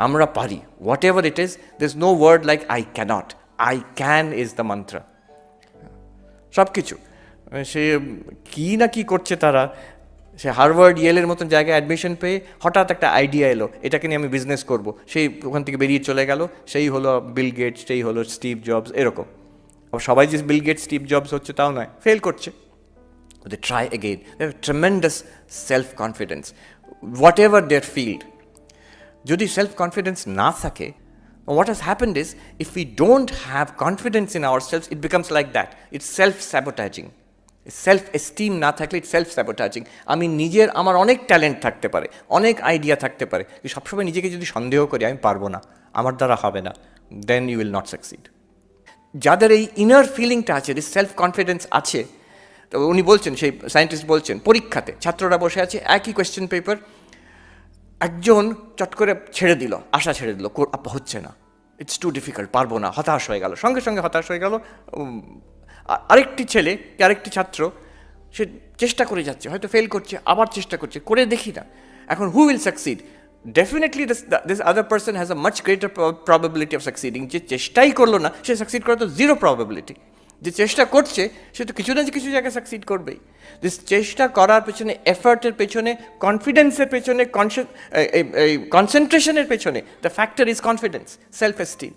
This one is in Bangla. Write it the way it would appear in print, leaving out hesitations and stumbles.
আমরা পারি, whatever it is, there is no word like I can't, I can is the mantra. সব কিছু সে কী না কী করছে তারা, সে হার্ভার্ড ইয়েলের মতন জায়গায় অ্যাডমিশন পেয়ে হঠাৎ একটা আইডিয়া এলো, এটাকে নিয়ে আমি বিজনেস করব, সেই ওখান থেকে বেরিয়ে চলে গেল, সেই হলো বিল গেটস, সেই হলো স্টিভ জবস, এরকম। আবার সবাই যে বিল গেটস স্টিভ জবস হচ্ছে তাও নয়, ফেল করছে। They try again, they have tremendous self confidence, whatever their field. যদি সেলফ কনফিডেন্স না থাকে, what has happened is, if we don't have confidence in ourselves, it becomes like that. It's self-sabotaging. Self esteem না থাকলে ইটস সেলফ স্যাবোটাজিং। আমি নিজের, আমার অনেক ট্যালেন্ট থাকতে পারে, অনেক আইডিয়া থাকতে পারে, সবসময় নিজেকে যদি সন্দেহ করি আমি পারবো না, আমার দ্বারা হবে না, then you will not succeed. যাদের এই ইনার ফিলিংটা আছে, সেলফ কনফিডেন্স আছে, তো উনি বলছেন, সেই সায়েন্টিস্ট বলছেন, পরীক্ষাতে ছাত্ররা বসে আছে, একই কোয়েশ্চেন পেপার, একজন চট করে ছেড়ে দিল, আশা ছেড়ে দিল, হচ্ছে না, ইটস টু ডিফিকাল্ট, পারবো না, হতাশ হয়ে গেল, সঙ্গে সঙ্গে হতাশ হয়ে গেল। আরেকটি ছেলে, আরেকটি ছাত্র, সে চেষ্টা করে যাচ্ছে, হয়তো ফেল করছে, আবার চেষ্টা করছে, করে দেখি না। এখন who will succeed? Definitely this other person has a much greater probability of সাকসিডিং। যে চেষ্টাই করলো না, সে সাকসিড করার তো জিরো প্রবাবিলিটি। যে চেষ্টা করছে, সে তো কিছু না কিছু জায়গায় সাকসিড করবেই। দিস চেষ্টা করার পেছনে, এফার্টের পেছনে, কনফিডেন্সের পেছনে, কনসেন্ট্রেশনের পেছনে, the factor is confidence, self esteem.